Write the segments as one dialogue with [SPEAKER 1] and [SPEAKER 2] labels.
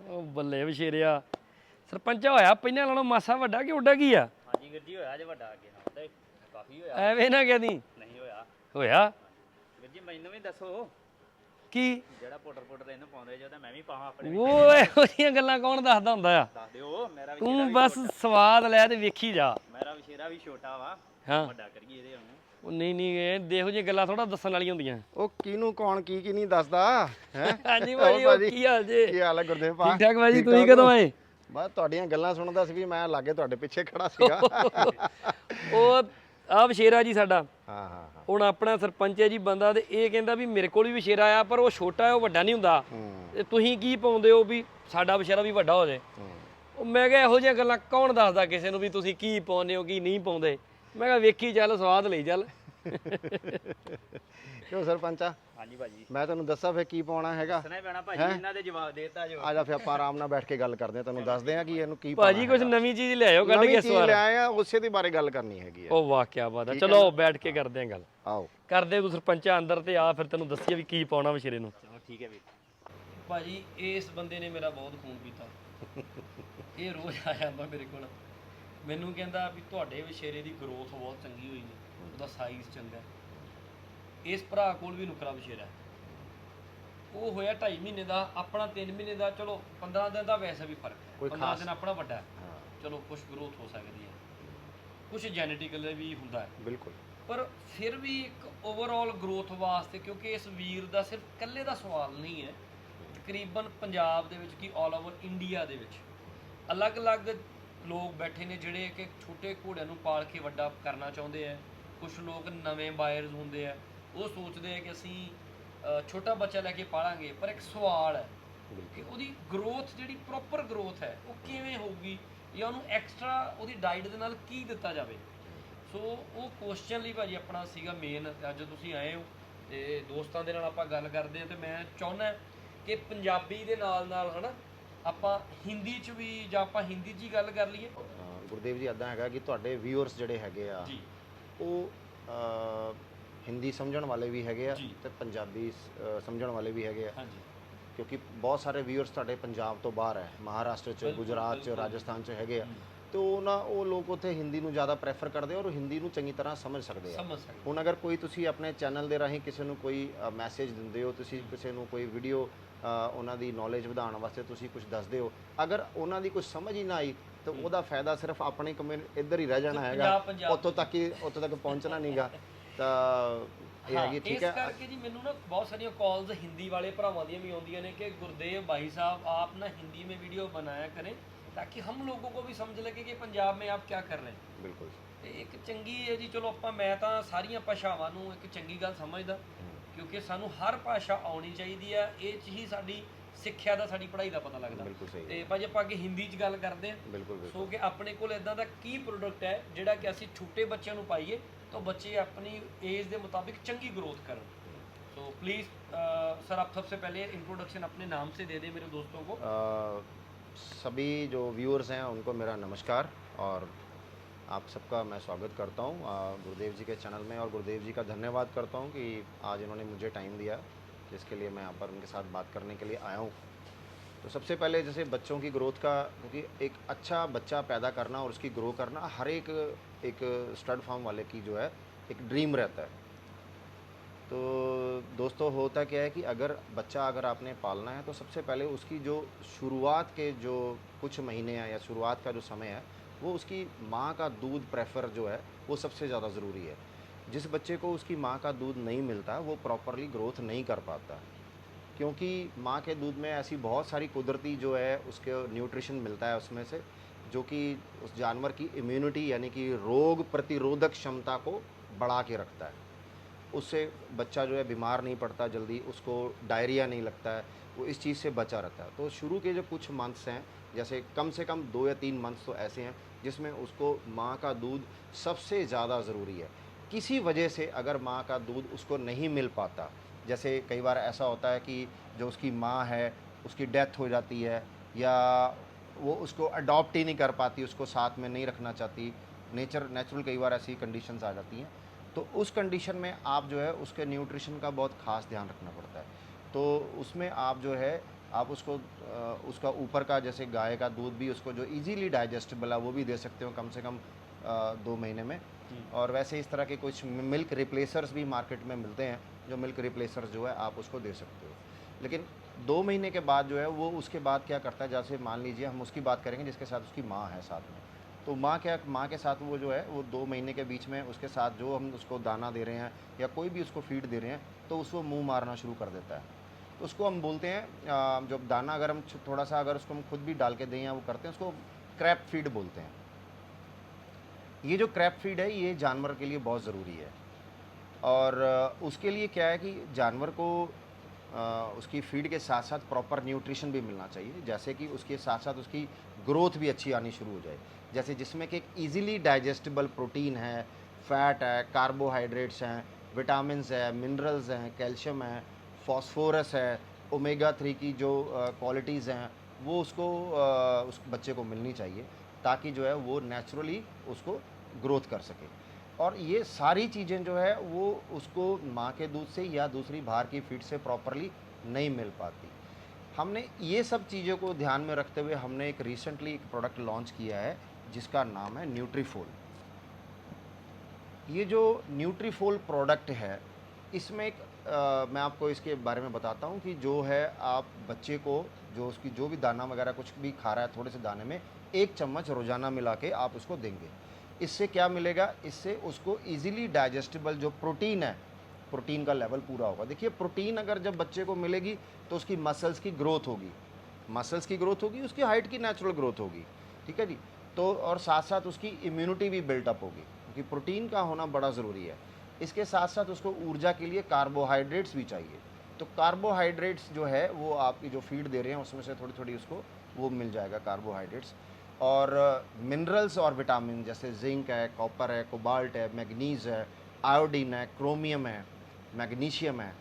[SPEAKER 1] ਉਹ ਬੱਲੇ ਵਿਸ਼ੇਰਿਆ ਸਰਪੰਚਾ ਹੋਇਆ ਪਹਿਲਾਂ ਨਾਲੋਂ ਮਾਸਾ ਵੱਡਾ ਕਿ ਉੱਡਾ ਕੀ ਆ?
[SPEAKER 2] ਹਾਂਜੀ ਵੀਰ ਜੀ ਹੋਇਆ ਜੇ ਵੱਡਾ ਅੱਗੇ ਨਾਲ ਤੇ ਕਾਫੀ ਹੋਇਆ।
[SPEAKER 1] ਐਵੇਂ ਨਾ ਕਹਦੀ।
[SPEAKER 2] ਨਹੀਂ ਹੋਇਆ
[SPEAKER 1] ਹੋਇਆ
[SPEAKER 2] ਵੀਰ ਜੀ, ਮੈਨੂੰ ਵੀ ਦੱਸੋ
[SPEAKER 1] ਕੀ?
[SPEAKER 2] ਜਿਹੜਾ ਪਾਊਡਰ ਇਹਨੂੰ ਪਾਉਂਦੇ ਜੋ ਤਾਂ ਮੈਂ ਵੀ ਪਾਵਾਂ ਆਪਣੇ
[SPEAKER 1] ਉਹ ਇਹੋ ਜਿਹੀਆਂ ਗੱਲਾਂ ਕੌਣ ਦੱਸਦਾ ਹੁੰਦਾ ਆ?
[SPEAKER 2] ਦੱਸ ਦਿਓ। ਮੇਰਾ
[SPEAKER 1] ਤੂੰ ਬਸ ਸਵਾਦ ਲੈ ਤੇ ਵੇਖੀ ਜਾ।
[SPEAKER 2] ਮੇਰਾ ਵਿਸ਼ੇਰਾ ਵੀ ਛੋਟਾ ਵਾ,
[SPEAKER 1] ਹਾਂ
[SPEAKER 2] ਵੱਡਾ ਕਰੀਏ ਇਹਦੇ ਹੁਣ।
[SPEAKER 1] ਉਹ ਨਹੀਂ ਇਹ ਦੇਖੋ ਜਿਹੀਆਂ ਗੱਲਾਂ ਥੋੜਾ ਦੱਸਣ ਵਾਲੀਆਂ ਹੁੰਦੀਆਂ।
[SPEAKER 3] ਉਹ ਕਿਹਨੂੰ ਕੌਣ ਕੀ ਨਹੀਂ ਦੱਸਦਾ ਹੈ।
[SPEAKER 1] ਹਾਂਜੀ ਭਾਜੀ, ਉਹ ਕੀ ਹਾਲ ਜੇ?
[SPEAKER 3] ਕੀ ਹਾਲ ਹੈ ਗੁਰਦੇਵ ਭਾ?
[SPEAKER 1] ਠੀਕ ਠਾਕ ਭਾਜੀ, ਤੁਸੀਂ ਕਦੋਂ ਆਏ?
[SPEAKER 3] ਬਸ ਤੁਹਾਡੀਆਂ ਗੱਲਾਂ ਸੁਣਦਾ ਸੀ ਵੀ ਮੈਂ ਲਾਗੇ ਤੁਹਾਡੇ ਪਿੱਛੇ ਖੜਾ ਸੀਗਾ।
[SPEAKER 1] ਉਹ ਆ ਵਿਸ਼ੇਰਾ ਜੀ ਸਾਡਾ।
[SPEAKER 3] ਹਾਂ ਹਾਂ ਹਾਂ।
[SPEAKER 1] ਹੁਣ ਆਪਣਾ ਸਰਪੰਚ ਹੈ ਜੀ ਬੰਦਾ, ਤੇ ਇਹ ਕਹਿੰਦਾ ਵੀ ਮੇਰੇ ਕੋਲ ਵੀ ਵਿਸ਼ੇਰਾ ਆ, ਪਰ ਉਹ ਛੋਟਾ ਹੈ, ਉਹ ਵੱਡਾ ਨਹੀਂ ਹੁੰਦਾ। ਤੇ ਤੁਸੀਂ ਕੀ ਪਾਉਂਦੇ ਹੋ ਵੀ ਸਾਡਾ ਵਿਸ਼ੇਰਾ ਵੀ ਵੱਡਾ ਹੋ ਜਾਏ? ਉਹ ਮੈਂ ਕਿਹਾ ਇਹੋ ਜਿਹੀਆਂ ਗੱਲਾਂ ਕੌਣ ਦੱਸਦਾ ਕਿਸੇ ਨੂੰ ਵੀ ਤੁਸੀਂ ਕੀ ਪਾਉਂਦੇ ਹੋ ਕੀ ਨਹੀਂ ਪਾਉਂਦੇ। ਮੈਂ ਕਿਹਾ ਵੇਖੀ ਚੱਲ, ਸਵਾਦ ਲਈ ਚੱਲ।
[SPEAKER 3] ਕਿਉਂ ਸਰਪੰਚਾ?
[SPEAKER 2] ਹਾਂਜੀ ਭਾਜੀ,
[SPEAKER 3] ਮੈਂ ਤੈਨੂੰ ਦੱਸਾਂ ਫੇ ਕੀ ਪਾਉਣਾ ਹੈਗਾ।
[SPEAKER 2] ਸੁਣਾ ਪੈਣਾ ਭਾਜੀ, ਇਹਨਾਂ ਦੇ ਜਵਾਬ ਦੇਤਾ ਜੋ।
[SPEAKER 3] ਆ ਜਾ ਫੇ ਆਪਾਂ ਆਰਾਮ ਨਾਲ ਬੈਠ ਕੇ ਗੱਲ ਕਰਦੇ ਆ, ਤੈਨੂੰ ਦੱਸਦੇ ਆ ਕਿ ਇਹਨੂੰ ਕੀ
[SPEAKER 1] ਭਾਜੀ ਕੁਝ ਨਵੀਂ ਚੀਜ਼ ਲਿਆਇਓ ਕੱਢ ਕੇ ਇਸ ਵਾਰ।
[SPEAKER 3] ਲੈ ਆਏ ਆ, ਉਸੇ ਦੇ ਬਾਰੇ ਗੱਲ ਕਰਨੀ ਹੈਗੀ ਆ।
[SPEAKER 1] ਉਹ ਵਾਹ ਕੀ ਬਾਤ ਹੈ। ਚਲੋ ਬੈਠ ਕੇ ਕਰਦੇ ਆ ਗੱਲ।
[SPEAKER 3] ਆਓ
[SPEAKER 1] ਕਰਦੇ ਤੂੰ ਸਰਪੰਚਾ ਅੰਦਰ, ਤੇ ਆ ਫਿਰ ਤੈਨੂੰ ਦੱਸੀਏ ਵੀ ਕੀ ਪਾਉਣਾ ਵਿਸ਼ੇਰੇ ਨੂੰ।
[SPEAKER 2] ਚਲੋ ਠੀਕ ਹੈ ਵੀਰ।
[SPEAKER 1] ਭਾਜੀ ਇਸ ਬੰਦੇ ਨੇ ਮੇਰਾ ਬਹੁਤ ਖੂਨ ਪੀਤਾ। ਇਹ ਰੋਜ਼ ਆ ਜਾਂਦਾ ਮੇਰੇ ਕੋਲ, ਮੈਨੂੰ ਕਹਿੰਦਾ ਵੀ ਤੁਹਾਡੇ ਵਿਸ਼ੇਰੇ ਦੀ ਗਰੋਥ ਬਹੁਤ ਚੰਗੀ ਹੋਈ ਹੈ, ਉਹਦਾ ਸਾਈਜ਼ ਚੰਗਾ। ਇਸ ਭਰਾ ਕੋਲ ਵੀ ਨੁਕਰਾ ਵਿਸ਼ੇਰਾ, ਉਹ ਹੋਇਆ 2.5 ਮਹੀਨੇ ਦਾ, ਆਪਣਾ 3 ਮਹੀਨੇ ਦਾ। ਚਲੋ 15 ਦਿਨ ਦਾ ਵੈਸੇ ਵੀ ਫਰਕ ਹੈ, 15 ਦਿਨ ਆਪਣਾ ਵੱਡਾ ਹੈ। ਚਲੋ ਕੁਝ ਗਰੋਥ ਹੋ ਸਕਦੀ ਹੈ, ਕੁਝ ਜੈਨੇਟਿਕਲੀ ਵੀ ਹੁੰਦਾ ਹੈ
[SPEAKER 3] ਬਿਲਕੁਲ,
[SPEAKER 1] ਪਰ ਫਿਰ ਵੀ ਇੱਕ ਓਵਰਆਲ ਗਰੋਥ ਵਾਸਤੇ, ਕਿਉਂਕਿ ਇਸ ਵੀਰ ਦਾ ਸਿਰਫ ਇਕੱਲੇ ਦਾ ਸਵਾਲ ਨਹੀਂ ਹੈ, ਤਕਰੀਬਨ ਪੰਜਾਬ ਦੇ ਵਿੱਚ ਕੀ ਆਲ ਓਵਰ ਇੰਡੀਆ ਦੇ ਵਿੱਚ ਅਲੱਗ-ਅਲੱਗ ਲੋਕ ਬੈਠੇ ਨੇ ਜਿਹੜੇ ਕਿ ਛੋਟੇ ਘੋੜਿਆਂ ਨੂੰ ਪਾਲ ਕੇ ਵੱਡਾ ਕਰਨਾ ਚਾਹੁੰਦੇ ਆ। ਕੁਝ ਲੋਕ ਨਵੇਂ ਬਾਇਰਸ ਹੁੰਦੇ ਆ, ਉਹ ਸੋਚਦੇ ਆ ਕਿ ਅਸੀਂ ਛੋਟਾ ਬੱਚਾ ਲੈ ਕੇ ਪਾਲਾਂਗੇ, ਪਰ ਇੱਕ ਸਵਾਲ ਹੈ ਕਿ ਉਹਦੀ ਗਰੋਥ ਜਿਹੜੀ ਪ੍ਰੋਪਰ ਗਰੋਥ ਹੈ ਉਹ ਕਿਵੇਂ ਹੋਊਗੀ, ਜਾਂ ਉਹਨੂੰ ਐਕਸਟਰਾ ਉਹਦੀ ਡਾਈਟ ਦੇ ਨਾਲ ਕੀ ਦਿੱਤਾ ਜਾਵੇ। ਸੋ ਉਹ ਕੁਐਸਚਨ ਲਈ ਭਾਜੀ ਆਪਣਾ ਸੀਗਾ ਮੇਨ। ਅੱਜ ਤੁਸੀਂ ਆਏ ਹੋ ਤੇ ਦੋਸਤਾਂ ਦੇ ਨਾਲ ਆਪਾਂ ਗੱਲ ਕਰਦੇ ਹਾਂ, ਤੇ ਮੈਂ ਚਾਹੁੰਦਾ ਕਿ ਪੰਜਾਬੀ ਦੇ ਨਾਲ ਨਾਲ ਹਨਾ ਆਪਾਂ ਹਿੰਦੀ 'ਚ ਵੀ, ਜਾਂ ਆਪਾਂ ਹਿੰਦੀ 'ਚ ਹੀ ਗੱਲ ਕਰ ਲਈਏ।
[SPEAKER 3] ਗੁਰਦੇਵ ਜੀ ਇੱਦਾਂ ਹੈਗਾ ਕਿ ਤੁਹਾਡੇ ਵਿਊਅਰਸ ਜਿਹੜੇ ਹੈਗੇ ਆ
[SPEAKER 1] ਜੀ,
[SPEAKER 3] ਉਹ ਹਿੰਦੀ ਸਮਝਣ ਵਾਲੇ ਵੀ ਹੈਗੇ ਆ
[SPEAKER 1] ਜੀ।
[SPEAKER 3] ਤੇ ਪੰਜਾਬੀ ਸਮਝਣ ਵਾਲੇ ਵੀ ਹੈਗੇ ਆ,
[SPEAKER 1] ਹਾਂਜੀ
[SPEAKER 3] ਕਿਉਂਕਿ ਬਹੁਤ ਸਾਰੇ ਵਿਊਅਰਸ ਤੁਹਾਡੇ ਪੰਜਾਬ ਤੋਂ ਬਾਹਰ ਹੈ, ਮਹਾਰਾਸ਼ਟਰ 'ਚ, ਗੁਜਰਾਤ 'ਚ, ਰਾਜਸਥਾਨ 'ਚ ਹੈਗੇ ਆ। ਤੇ ਉਹ ਲੋਕ ਉੱਥੇ ਹਿੰਦੀ ਨੂੰ ਜ਼ਿਆਦਾ ਪ੍ਰੈਫਰ ਕਰਦੇ ਆ ਔਰ ਹਿੰਦੀ ਨੂੰ ਚੰਗੀ ਤਰ੍ਹਾਂ ਸਮਝ ਸਕਦੇ ਆ।
[SPEAKER 1] ਸਮਝ ਸਕਦੇ।
[SPEAKER 3] ਹੁਣ ਅਗਰ ਕੋਈ ਤੁਸੀਂ ਆਪਣੇ ਚੈਨਲ ਦੇ ਰਾਹੀਂ ਕਿਸੇ ਨੂੰ ਕੋਈ ਮੈਸੇਜ ਦਿੰਦੇ ਹੋ, ਤੁਸੀਂ ਕਿਸੇ ਨੂੰ ਕੋਈ ਵੀਡੀਓ ਉਹਨਾਂ ਦੀ ਨੌਲੇਜ ਵਧਾਉਣ ਵਾਸਤੇ ਤੁਸੀਂ ਕੁਝ ਦੱਸਦੇ ਹੋ, ਅਗਰ ਉਹਨਾਂ ਦੀ ਕੁਝ ਸਮਝ ਹੀ ਨਾ ਆਈ ਤਾਂ ਉਹਦਾ ਫਾਇਦਾ ਸਿਰਫ ਆਪਣੀ ਕਮਿਊਨਿਟੀ ਇੱਧਰ ਹੀ ਰਹਿ ਜਾਣਾ ਹੈਗਾ, ਉੱਥੋਂ ਤੱਕ ਪਹੁੰਚਣਾ ਨਹੀਂਗਾ। ਤਾਂ ਇਹ ਹੈਗੀ ਠੀਕ ਹੈ।
[SPEAKER 1] ਇਸ ਕਰਕੇ ਜੀ ਮੈਨੂੰ ਨਾ ਬਹੁਤ ਸਾਰੀਆਂ ਕਾਲਸ ਹਿੰਦੀ ਵਾਲੇ ਭਰਾਵਾਂ ਦੀਆਂ ਵੀ ਆਉਂਦੀਆਂ ਨੇ ਕਿ गुरदेव भाई साहब आप ना हिंदी में वीडियो बनाया करें ताकि हम लोगों को भी समझ लगे कि पंजाब में आप क्या कर रहे हैं।
[SPEAKER 3] ਬਿਲਕੁਲ
[SPEAKER 1] ਤੇ ਇੱਕ ਚੰਗੀ ਹੈ ਜੀ। ਚਲੋ ਆਪਾਂ, ਮੈਂ ਤਾਂ ਸਾਰੀਆਂ ਭਾਸ਼ਾਵਾਂ ਨੂੰ ਇੱਕ ਚੰਗੀ ਗੱਲ ਸਮਝਦਾ, ਕਿਉਂਕਿ ਸਾਨੂੰ ਹਰ ਭਾਸ਼ਾ ਆਉਣੀ ਚਾਹੀਦੀ ਆ। ਇਹ 'ਚ ਹੀ ਸਾਡੀ ਸਿੱਖਿਆ ਦਾ, ਸਾਡੀ ਪੜ੍ਹਾਈ ਦਾ ਪਤਾ ਲੱਗਦਾ।
[SPEAKER 3] ਬਿਲਕੁਲ ਸਹੀ।
[SPEAKER 1] ਤੇ ਭਾਜੀ ਆਪਾਂ ਅੱਗੇ ਹਿੰਦੀ 'ਚ ਗੱਲ ਕਰਦੇ ਹਾਂ।
[SPEAKER 3] ਬਿਲਕੁਲ
[SPEAKER 1] ਸੋ ਕਿ ਆਪਣੇ ਕੋਲ ਇਦਾਂ ਦਾ ਕੀ ਪ੍ਰੋਡਕਟ ਹੈ ਜਿਹੜਾ ਕਿ ਅਸੀਂ ਛੋਟੇ ਬੱਚਿਆਂ ਨੂੰ ਪਾਈਏ तो बच्चे अपनी एज के मुताबिक चंगी ग्रोथ करें। तो प्लीज़ सर आप सबसे पहले इंट्रोडक्शन अपने नाम से दे दें मेरे दोस्तों को।
[SPEAKER 3] सभी जो व्यूअर्स हैं उनको मेरा नमस्कार और आप सबका मैं स्वागत करता हूँ गुरुदेव जी के चैनल में, और गुरुदेव जी का धन्यवाद करता हूँ कि आज इन्होंने मुझे टाइम दिया, जिसके लिए मैं यहाँ पर उनके साथ बात करने के लिए आया हूँ। तो सबसे पहले जैसे बच्चों की ग्रोथ का, क्योंकि एक अच्छा बच्चा पैदा करना और उसकी ग्रो करना हर एक स्टड फार्म वाले की जो है एक ड्रीम रहता है। तो दोस्तों होता क्या है कि अगर आपने पालना है तो सबसे पहले उसकी जो शुरुआत के जो कुछ महीने हैं या शुरुआत का जो समय है वो उसकी माँ का दूध प्रेफर जो है वो सबसे ज़्यादा ज़रूरी है। जिस बच्चे को उसकी माँ का दूध नहीं मिलता वो प्रॉपरली ग्रोथ नहीं कर पाता, क्योंकि माँ के दूध में ऐसी बहुत सारी कुदरती जो है उसके न्यूट्रिशन मिलता है उसमें से, जो कि उस जानवर की इम्यूनिटी यानी कि रोग प्रतिरोधक क्षमता को बढ़ा के रखता है। उससे बच्चा जो है बीमार नहीं पड़ता जल्दी, उसको डायरिया नहीं लगता है, वो इस चीज़ से बचा रहता है। तो शुरू के जो कुछ मंथ्स हैं, जैसे कम से कम 2 या 3 मंथ्स तो ऐसे हैं जिसमें उसको माँ का दूध सबसे ज़्यादा ज़रूरी है। किसी वजह से अगर माँ का दूध उसको नहीं मिल पाता, जैसे कई बार ऐसा होता है कि जो उसकी माँ है उसकी डेथ हो जाती है, या वो उसको अडॉप्ट ही नहीं कर पाती, उसको साथ में नहीं रखना चाहती, नेचुरल कई बार ऐसी कंडीशंस आ जाती हैं। तो उस कंडीशन में आप जो है उसके न्यूट्रिशन का बहुत ख़ास ध्यान रखना पड़ता है। तो उसमें आप जो है आप उसको उसका ऊपर का जैसे गाय का दूध भी उसको जो इजीली डाइजेस्टेबल है वो भी दे सकते हो कम से कम 2 महीने में। और वैसे इस तरह के कुछ मिल्क रिप्लेसर्स भी मार्केट में मिलते हैं, जो मिल्क रिप्लेसर्स जो है आप उसको दे सकते हो। लेकिन 2 महीने के बाद जो है वो उसके बाद क्या करता है, जैसे मान लीजिए हम उसकी बात करेंगे जिसके साथ उसकी माँ है साथ में, तो माँ के साथ वो जो है वो 2 महीने के बीच में उसके साथ जो हम उसको दाना दे रहे हैं या कोई भी उसको फीड दे रहे हैं तो उसको मुँह मारना शुरू कर देता है। तो उसको हम बोलते हैं जब दाना अगर हम थोड़ा सा अगर उसको हम खुद भी डाल के दें या वो करते हैं उसको क्रैप फीड बोलते हैं। ये जो क्रैप फीड है ये जानवर के लिए बहुत ज़रूरी है। और उसके लिए क्या है कि जानवर को उसकी फीड के साथ साथ प्रॉपर न्यूट्रिशन भी मिलना चाहिए, जैसे कि उसके साथ साथ उसकी ग्रोथ भी अच्छी आनी शुरू हो जाए, जैसे जिसमें कि एक ईजिली डाइजेस्टेबल प्रोटीन है, फैट है, कार्बोहाइड्रेट्स हैं, विटामिन्स है, मिनरल्स हैं, कैल्शियम है, फॉस्फोरस है, ओमेगा 3 की जो क्वालिटीज़ हैं वो उसको उस बच्चे को मिलनी चाहिए, ताकि जो है वो नेचुरली उसको ग्रोथ कर सके। और ये सारी चीज़ें जो है वो उसको माँ के दूध से या दूसरी बाहर की फीड से प्रॉपरली नहीं मिल पाती। हमने ये सब चीज़ों को ध्यान में रखते हुए हमने एक रिसेंटली एक प्रोडक्ट लॉन्च किया है जिसका नाम है न्यूट्रीफोल। ये जो न्यूट्रीफोल प्रोडक्ट है इसमें एक मैं आपको इसके बारे में बताता हूँ कि जो है आप बच्चे को जो उसकी जो भी दाना वगैरह कुछ भी खा रहा है थोड़े से दाने में 1 चम्मच रोज़ाना मिला के आप उसको देंगे। इससे क्या मिलेगा, इससे उसको इजीली डाइजेस्टेबल जो प्रोटीन है, प्रोटीन का लेवल पूरा होगा। देखिए प्रोटीन अगर जब बच्चे को मिलेगी तो उसकी मसल्स की ग्रोथ होगी, मसल्स की ग्रोथ होगी, उसकी हाइट की नेचुरल ग्रोथ होगी, ठीक है जी। तो और साथ साथ उसकी इम्यूनिटी भी बिल्टअप होगी, क्योंकि प्रोटीन का होना बड़ा ज़रूरी है। इसके साथ साथ उसको ऊर्जा के लिए कार्बोहाइड्रेट्स भी चाहिए। तो कार्बोहाइड्रेट्स जो है वो आपकी जो फीड दे रहे हैं उसमें से थोड़ी थोड़ी उसको वो मिल जाएगा कार्बोहाइड्रेट्स। और मिनरल्स और विटामिन जैसे जिंक है, कॉपर है, कोबाल्ट है, मैग्नीज है, आयोडीन है, क्रोमियम है, मैग्नीशियम है,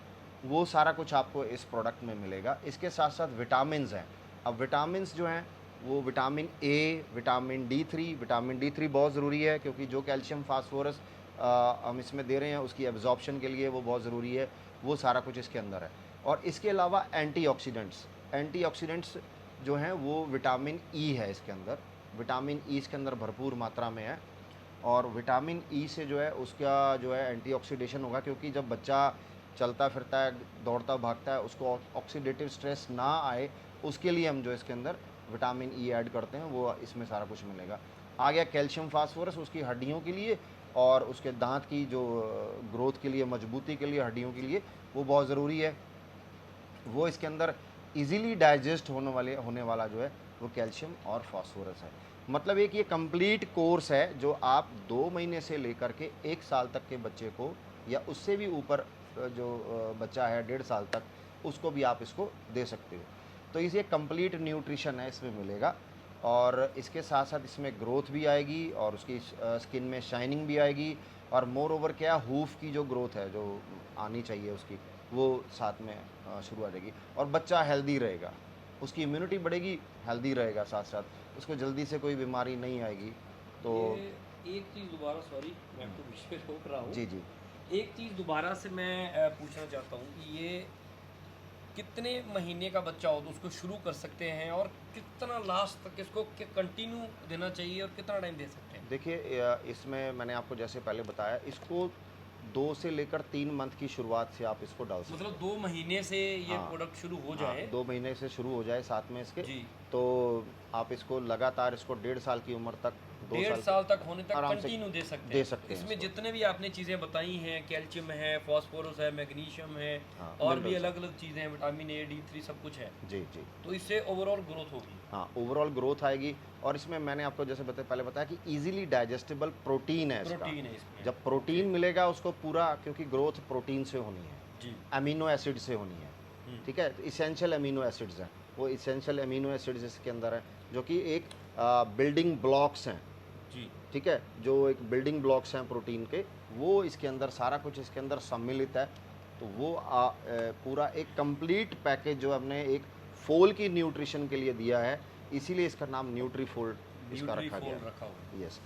[SPEAKER 3] वो सारा कुछ आपको इस प्रोडक्ट में मिलेगा। इसके साथ साथ विटामिन्स हैं। अब विटामिन्स जो हैं वो vitamin A, vitamin D three बहुत ज़रूरी है, क्योंकि जो कैल्शियम फास्फोरस हम इसमें दे रहे हैं उसकी एब्जॉर्प्शन के लिए वो बहुत ज़रूरी है, वो सारा कुछ इसके अंदर है। और इसके अलावा एंटीऑक्सीडेंट्स जो हैं वो विटामिन ई है इसके अंदर, विटामिन ई इसके अंदर भरपूर मात्रा में है। और विटामिन ई से जो है उसका जो है एंटीऑक्सीडेशन होगा, क्योंकि जब बच्चा चलता फिरता है, दौड़ता भागता है, उसको ऑक्सीडेटिव स्ट्रेस ना आए उसके लिए हम जो इसके अंदर विटामिन ई ऐड करते हैं, वो इसमें सारा कुछ मिलेगा। आ गया कैल्शियम फास्फोरस उसकी हड्डियों के लिए और उसके दांत की जो ग्रोथ के लिए, मजबूती के लिए, हड्डियों के लिए वो बहुत ज़रूरी है। वो इसके अंदर इजीली डाइजेस्ट होने वाला जो है वो कैल्शियम और फास्फोरस है। मतलब एक ये कंप्लीट कोर्स है जो आप 2 महीने से लेकर के 1 साल तक के बच्चे को या उससे भी ऊपर जो बच्चा है 1.5 साल तक, उसको भी आप इसको दे सकते हो। तो इसे कंप्लीट न्यूट्रिशन है इसमें मिलेगा। और इसके साथ साथ इसमें ग्रोथ भी आएगी और उसकी स्किन में शाइनिंग भी आएगी। और मोर ओवर क्या, हूफ की जो ग्रोथ है जो आनी चाहिए उसकी, वो साथ में शुरू आ जाएगी। और बच्चा हेल्दी रहेगा, उसकी इम्यूनिटी बढ़ेगी, हेल्दी रहेगा, साथ साथ उसको जल्दी से कोई बीमारी नहीं आएगी। तो
[SPEAKER 1] ये एक चीज़ दोबारा, सॉरी मैं आपको बीच में रोक रहा हूँ,
[SPEAKER 3] जी जी,
[SPEAKER 1] एक चीज़ दोबारा से मैं पूछना चाहता हूँ कि ये कितने महीने का बच्चा हो तो उसको शुरू कर सकते हैं और कितना लास्ट तक इसको कंटिन्यू देना चाहिए और कितना टाइम दे सकते हैं?
[SPEAKER 3] देखिए इसमें मैंने आपको जैसे पहले बताया, इसको 2 से लेकर 3 मंथ की शुरुआत से आप इसको डाल सकते
[SPEAKER 1] मतलब 2 महीने से ये
[SPEAKER 3] हाँ,
[SPEAKER 1] प्रोडक्ट शुरू हो
[SPEAKER 3] हैं।
[SPEAKER 1] जाए?
[SPEAKER 3] 2 महीने से शुरू हो जाए साथ में इसके,
[SPEAKER 1] जी।
[SPEAKER 3] तो आप इसको लगातार इसको 1.5 साल की उम्र तक, 2
[SPEAKER 1] 1.5
[SPEAKER 3] साल
[SPEAKER 1] साल तक होने तक
[SPEAKER 3] आराम से
[SPEAKER 1] कंटिन्यू दे सकते
[SPEAKER 3] दे
[SPEAKER 1] हैं।
[SPEAKER 3] सकते हैं
[SPEAKER 1] इसमें
[SPEAKER 3] इसको।
[SPEAKER 1] जितने भी आपने चीज़ें बताई हैं, कैल्शियम है, फास्फोरस है, मैग्नीशियम है,
[SPEAKER 3] हाँ,
[SPEAKER 1] और भी
[SPEAKER 3] मिनरल्स
[SPEAKER 1] अलग अलग चीज़ें हैं, विटामिन ए, D3 सब कुछ है,
[SPEAKER 3] जी जी,
[SPEAKER 1] तो इससे ओवरऑल ग्रोथ होगी।
[SPEAKER 3] हाँ ओवरऑल ग्रोथ आएगी। और इसमें मैंने आपको जैसे पहले बताया कि इजीली डाइजेस्टेबल प्रोटीन है इसका।
[SPEAKER 1] प्रोटीन है इसमें।
[SPEAKER 3] जब प्रोटीन मिलेगा उसको पूरा, क्योंकि ग्रोथ प्रोटीन से होनी है,
[SPEAKER 1] जी।
[SPEAKER 3] अमीनो एसिड से होनी है, ठीक है। तो इसेंशियल अमीनो एसिड्स हैं, वो इसेंशियल अमीनो एसिड्स इसके अंदर हैं जो कि एक बिल्डिंग ब्लॉक्स हैं,
[SPEAKER 1] जी।
[SPEAKER 3] ठीक है, जो एक बिल्डिंग ब्लॉक्स हैं प्रोटीन के, वो इसके अंदर सारा कुछ इसके अंदर सम्मिलित है। तो वो पूरा एक कंप्लीट पैकेज जो हमने एक फोल की न्यूट्रिशन के लिए दिया है, इसीलिए इसका नाम न्यूट्रीफोल इसका रखा गया
[SPEAKER 1] रखा हुआ है।
[SPEAKER 3] है। यस।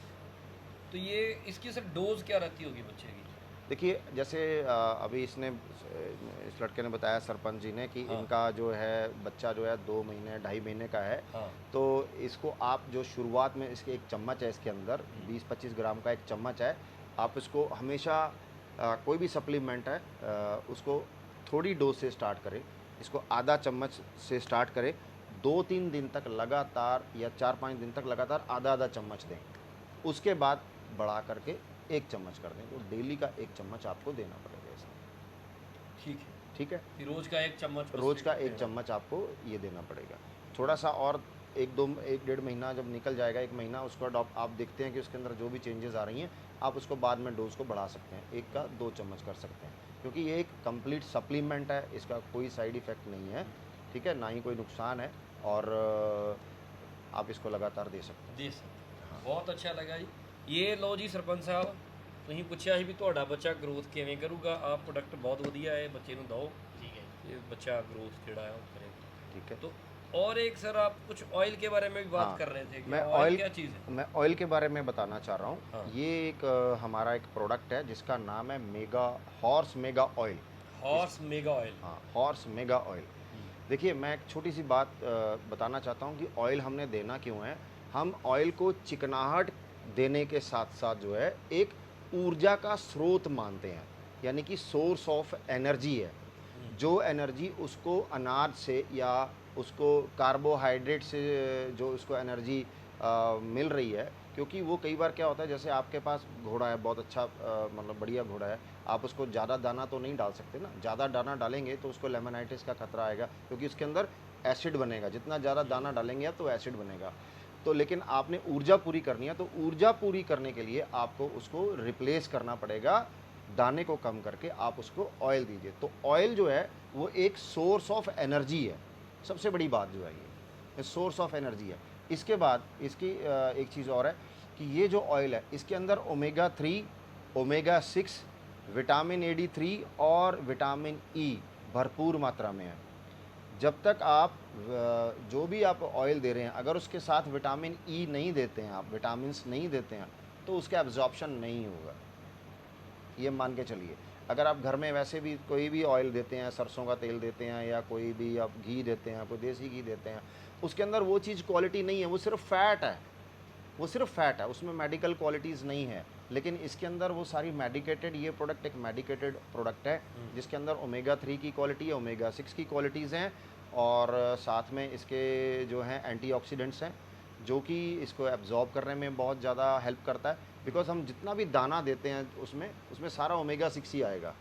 [SPEAKER 1] तो ये इसकी सर डोज क्या रहती होगी बच्चे की?
[SPEAKER 3] देखिए जैसे अभी इस लड़के ने बताया सरपंच जी ने कि
[SPEAKER 1] हाँ।
[SPEAKER 3] इनका जो है बच्चा जो है 2 महीने 2.5 महीने का है।
[SPEAKER 1] हाँ।
[SPEAKER 3] तो इसको आप जो शुरुआत में इसके 1 चम्मच है इसके अंदर 20-25 ग्राम का 1 चम्मच है। आप इसको हमेशा कोई भी सप्लीमेंट है उसको थोड़ी डोज से स्टार्ट करें। इसको आधा चम्मच से स्टार्ट करें, 2-3 दिन तक लगातार या 4-5 दिन तक लगातार आधा-आधा चम्मच दें। उसके बाद बढ़ा करके 1 चम्मच कर दें। तो डेली का 1 चम्मच आपको देना पड़ेगा इसमें।
[SPEAKER 1] ठीक है,
[SPEAKER 3] ठीक है?
[SPEAKER 1] फिर रोज का 1 चम्मच बस
[SPEAKER 3] रोज़ का
[SPEAKER 1] देना
[SPEAKER 3] 1
[SPEAKER 1] पड़ेगा।
[SPEAKER 3] चम्मच आपको ये देना पड़ेगा। थोड़ा सा और 1 डेढ़ महीना जब निकल जाएगा, 1 महीना, उसके बाद आप देखते हैं कि उसके अंदर जो भी चेंजेस आ रही हैं, आप उसको बाद में डोज़ को बढ़ा सकते हैं। 1 का 2 चम्मच कर सकते हैं, क्योंकि ये एक कंप्लीट सप्लीमेंट है, इसका कोई साइड इफ़ेक्ट नहीं है, ठीक है? ना ही कोई नुकसान है, और आप इसको लगातार दे सकते हैं।
[SPEAKER 1] ਦੇ ਸਕਦੇ ਬਹੁਤ ਅੱਛਾ ਲੱਗਾ ਜੀ। ਇਹ ਲਓ ਜੀ ਸਰਪੰਚ ਸਾਹਿਬ, ਤੁਸੀਂ ਪੁੱਛਿਆ ਸੀ ਵੀ ਤੁਹਾਡਾ ਬੱਚਾ ਗਰੋਥ ਕਿਵੇਂ ਕਰੂਗਾ। ਆਹ ਪ੍ਰੋਡਕਟ ਬਹੁਤ ਵਧੀਆ ਹੈ, ਬੱਚੇ ਨੂੰ ਦਿਓ,
[SPEAKER 2] ठीक है।
[SPEAKER 1] ये बच्चा ग्रोथ ਜਿਹੜਾ है वो करेगा।
[SPEAKER 3] ठीक है?
[SPEAKER 1] तो और एक सर आप कुछ ऑयल के बारे में भी बात
[SPEAKER 3] हाँ,
[SPEAKER 1] कर रहे थे कि
[SPEAKER 3] मैं
[SPEAKER 1] ऑयल
[SPEAKER 3] ऑयल
[SPEAKER 1] क्या चीज़ है?
[SPEAKER 3] मैं ऑयल के बारे में बताना चाह रहा हूँ।
[SPEAKER 1] हाँ।
[SPEAKER 3] ये एक हमारा एक प्रोडक्ट है जिसका नाम है horse mega oil.
[SPEAKER 1] Horse mega oil.
[SPEAKER 3] हाँ, हॉर्स मेगा ऑयल। देखिए मैं एक छोटी सी बात बताना चाहता हूँ कि ऑयल हमने देना क्यों है। हम ऑयल को चिकनाहट देने के साथ साथ जो है एक ऊर्जा का स्रोत मानते हैं, यानी कि सोर्स ऑफ एनर्जी है। जो एनर्जी उसको अनाज से या उसको कार्बोहाइड्रेट से जो उसको एनर्जी मिल रही है, क्योंकि वो कई बार क्या होता है, जैसे आपके पास घोड़ा है, बहुत अच्छा मतलब बढ़िया घोड़ा है, आप उसको ज़्यादा दाना तो नहीं डाल सकते ना। ज़्यादा दाना डालेंगे तो उसको लेमनाइटिस का खतरा आएगा, क्योंकि उसके अंदर एसिड बनेगा। जितना ज़्यादा दाना डालेंगे आप तो एसिड बनेगा। तो लेकिन आपने ऊर्जा पूरी करनी है, तो ऊर्जा पूरी करने के लिए आपको उसको रिप्लेस करना पड़ेगा। दाने को कम करके आप उसको ऑयल दीजिए। तो ऑयल जो है वो एक सोर्स ऑफ एनर्जी है। सबसे बड़ी बात जो है ये सोर्स ऑफ एनर्जी है। इसके बाद इसकी एक चीज़ और है कि ये जो ऑयल है इसके अंदर ओमेगा 3, ओमेगा 6, विटामिन AD3 और विटामिन E भरपूर मात्रा में है। जब तक आप जो भी आप ऑयल दे रहे हैं, अगर उसके साथ विटामिन E नहीं देते हैं, आप विटामिन्स नहीं देते हैं, तो उसका एब्जॉर्प्शन नहीं होगा। ये मान के चलिए। अगर आप घर में वैसे भी कोई भी ऑयल देते हैं, सरसों का तेल देते हैं या कोई भी आप घी देते हैं, कोई देसी घी देते हैं, उसके अंदर वो चीज़ क्वालिटी नहीं है, वो सिर्फ फैट है। वो सिर्फ फैट है, उसमें मेडिकल क्वालिटीज़ नहीं है। लेकिन इसके अंदर वो सारी मेडिकेटेड, ये प्रोडक्ट एक मेडिकेटेड प्रोडक्ट है जिसके अंदर ओमेगा 3 की क्वालिटी है, ओमेगा 6 की क्वालिटीज़ हैं, और साथ में इसके जो हैं एंटीऑक्सीडेंट्स हैं, जो कि इसको एब्जॉर्ब करने में बहुत ज़्यादा हेल्प करता है। बिकॉज हम जितना भी दाना देते हैं उसमें सारा ओमेगा 6 ही आएगा।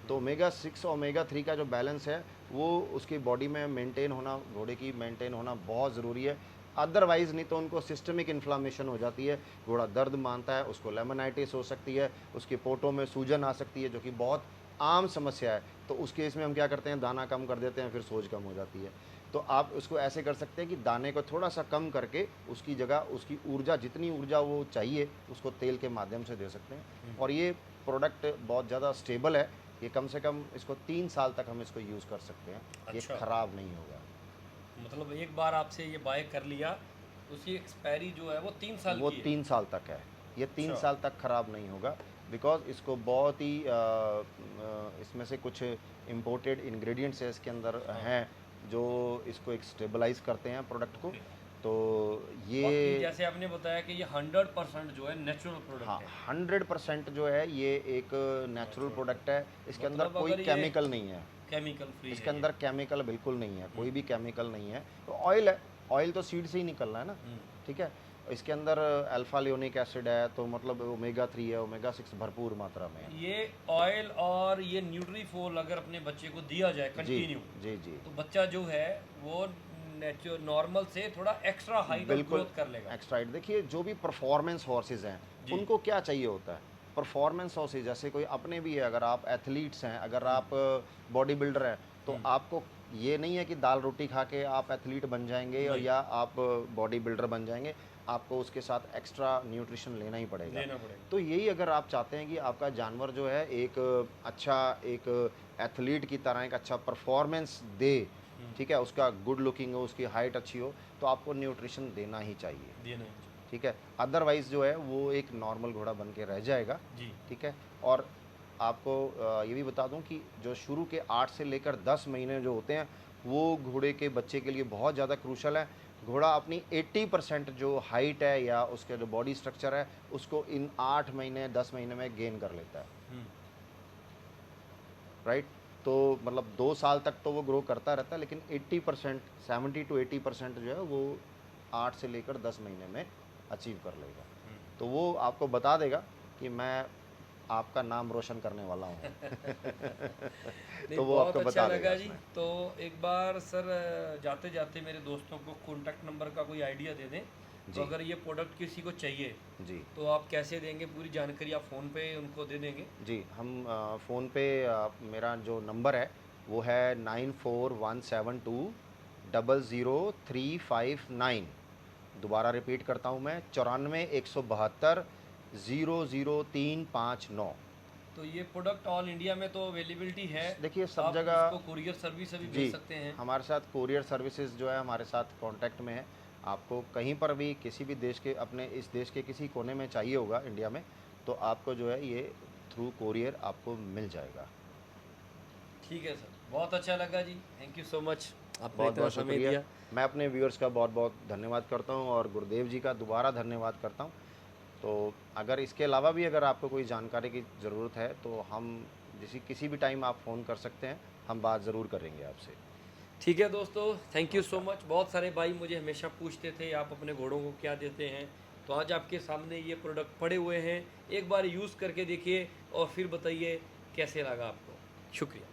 [SPEAKER 3] तो ओमेगा 6 ओमेगा 3 का जो बैलेंस है वो उसकी बॉडी में मेंटेन होना, घोड़े की मेंटेन होना बहुत ज़रूरी है। अदरवाइज़ नहीं तो उनको सिस्टमिक इन्फ्लामेशन हो जाती है, घोड़ा दर्द मानता है, उसको लेमनाइटिस हो सकती है, उसके पोटों में सूजन आ सकती है, जो कि बहुत आम समस्या है। तो उस केस में हम क्या करते हैं, दाना कम कर देते हैं, फिर सोज कम हो जाती है। तो आप उसको ऐसे कर सकते हैं कि दाने को थोड़ा सा कम करके उसकी जगह उसकी ऊर्जा, जितनी ऊर्जा वो चाहिए, उसको तेल के माध्यम से दे सकते हैं। और ये प्रोडक्ट बहुत ज़्यादा स्टेबल है। ये कम से कम इसको 3 साल तक हम इसको यूज़ कर सकते हैं।
[SPEAKER 1] अच्छा।
[SPEAKER 3] ये ख़राब नहीं होगा।
[SPEAKER 1] मतलब एक बार आपसे ये बाय कर लिया, उसकी एक्सपायरी जो है वो 3 साल
[SPEAKER 3] वो
[SPEAKER 1] की है।
[SPEAKER 3] 3 साल तक है। ये 3
[SPEAKER 1] अच्छा।
[SPEAKER 3] साल तक ख़राब नहीं होगा, बिकॉज़ इसको बहुत ही इसमें से कुछ इम्पोर्टेड इंग्रेडिएंट्स है इसके अंदर हैं, जो इसको एक स्टेबलाइज़ करते हैं प्रोडक्ट को। तो
[SPEAKER 1] बाकी
[SPEAKER 3] ये
[SPEAKER 1] जैसे आपने बताया कि ये 100% जो है नेचुरल प्रोडक्ट
[SPEAKER 3] हाँ,
[SPEAKER 1] है।
[SPEAKER 3] 100% जो है ये एक नेचुरल प्रोडक्ट है। इसके अंदर
[SPEAKER 1] मतलब
[SPEAKER 3] कोई
[SPEAKER 1] अगर ये
[SPEAKER 3] केमिकल नहीं है।
[SPEAKER 1] केमिकल फ्री
[SPEAKER 3] इसके अंदर केमिकल बिल्कुल नहीं है, कोई भी केमिकल नहीं है। तो ऑयल है, ऑयल तो सीड से ही निकलना है ना, ठीक है। इसके अंदर अल्फा लियोनिक एसिड है, तो मतलब ओमेगा 3 है, ओमेगा 6 भरपूर मात्रा में है।
[SPEAKER 1] ये ऑयल और ये न्यूट्रीफोल अगर अपने बच्चे को दिया जाए
[SPEAKER 3] जी
[SPEAKER 1] कंटिन्यू,
[SPEAKER 3] जी जी,
[SPEAKER 1] तो बच्चा जो है वो नॉर्मल से थोड़ा एक्स्ट्रा हाइट
[SPEAKER 3] बिल्कुल
[SPEAKER 1] ग्रोथ कर लेगा।
[SPEAKER 3] Extra height. देखिए जो भी परफॉर्मेंस हॉर्सेज हैं,
[SPEAKER 1] जी।
[SPEAKER 3] उनको क्या चाहिए होता है, परफॉर्मेंस हॉर्सेज जैसे कोई अपने भी है, अगर आप एथलीट्स हैं, अगर आप बॉडी बिल्डर हैं, तो आपको ये नहीं है कि दाल रोटी खा के आप एथलीट बन जाएंगे और या आप बॉडी बिल्डर बन जाएंगे। आपको उसके साथ एक्स्ट्रा न्यूट्रिशन लेना ही पड़ेगा।
[SPEAKER 1] लेना पड़ेगा।
[SPEAKER 3] तो यही अगर आप चाहते हैं कि आपका जानवर जो है एक अच्छा, एक एथलीट की तरह एक अच्छा परफॉर्मेंस दे, ठीक है, उसका गुड लुकिंग हो, उसकी हाइट अच्छी हो, तो आपको न्यूट्रिशन देना ही चाहिए,
[SPEAKER 1] देना ही चाहिए।
[SPEAKER 3] ठीक है। अदरवाइज़ जो है वो एक नॉर्मल घोड़ा बन के रह जाएगा,
[SPEAKER 1] जी।
[SPEAKER 3] ठीक है। और आपको ये भी बता दूं कि जो शुरू के 8 से लेकर 10 महीने जो होते हैं वो घोड़े के बच्चे के लिए बहुत ज़्यादा क्रूशल है। घोड़ा अपनी 80% जो हाइट है या उसके जो बॉडी स्ट्रक्चर है उसको इन 8 महीने 10 महीने में गेन कर लेता है, राइट। तो मतलब 2 साल तक तो वो ग्रो करता रहता है, लेकिन 80% 70 to 80% जो है वो 8 से लेकर 10 महीने में अचीव कर लेगा। तो वो आपको बता देगा कि मैं आपका नाम रोशन करने वाला हूँ। तो वो
[SPEAKER 1] बहुत
[SPEAKER 3] आपको
[SPEAKER 1] अच्छा
[SPEAKER 3] बता
[SPEAKER 1] लगा
[SPEAKER 3] देगा
[SPEAKER 1] जी।
[SPEAKER 3] इसमें।
[SPEAKER 1] तो एक बार सर जाते जाते मेरे दोस्तों को कॉन्टैक्ट नंबर का कोई आइडिया दे दें, तो
[SPEAKER 3] जी।
[SPEAKER 1] अगर ये प्रोडक्ट किसी को चाहिए
[SPEAKER 3] जी
[SPEAKER 1] तो आप कैसे देंगे? पूरी जानकारी आप फ़ोन पे उनको दे देंगे?
[SPEAKER 3] जी, हम फ़ोन पे मेरा जो नंबर है वो है 9417200359। दोबारा रिपीट करता हूँ मैं, 9417200359।
[SPEAKER 1] तो ये प्रोडक्ट ऑल इंडिया में तो अवेलेबिलिटी है?
[SPEAKER 3] देखिए सब
[SPEAKER 1] आप
[SPEAKER 3] जगह
[SPEAKER 1] उसको कुरियर सर्विस अभी
[SPEAKER 3] जी,
[SPEAKER 1] भेज सकते हैं?
[SPEAKER 3] हमारे साथ कोरियर सर्विसेज जो है हमारे साथ कांटेक्ट में है। आपको कहीं पर भी किसी भी देश के, अपने इस देश के किसी कोने में चाहिए होगा इंडिया में, तो आपको जो है ये थ्रू कोरियर आपको मिल जाएगा।
[SPEAKER 1] ठीक है सर, बहुत अच्छा लगा जी। थैंक यू सो मच, आपने
[SPEAKER 3] बहुत
[SPEAKER 1] इतना
[SPEAKER 3] बहुत
[SPEAKER 1] समय
[SPEAKER 3] शुक्रिया।
[SPEAKER 1] दिया।
[SPEAKER 3] मैं अपने व्यूअर्स का बहुत बहुत धन्यवाद करता हूँ और गुरुदेव जी का दोबारा धन्यवाद करता हूँ। तो अगर इसके अलावा भी अगर आपको कोई जानकारी की ज़रूरत है तो हम किसी भी टाइम आप फ़ोन कर सकते हैं, हम बात ज़रूर करेंगे आपसे।
[SPEAKER 1] ठीक है दोस्तों, थैंक यू सो मच। बहुत सारे भाई मुझे हमेशा पूछते थे आप अपने घोड़ों को क्या देते हैं, तो आज आपके सामने ये प्रोडक्ट पड़े हुए हैं। एक बार यूज़ करके देखिए और फिर बताइए कैसे लगा आपको। शुक्रिया।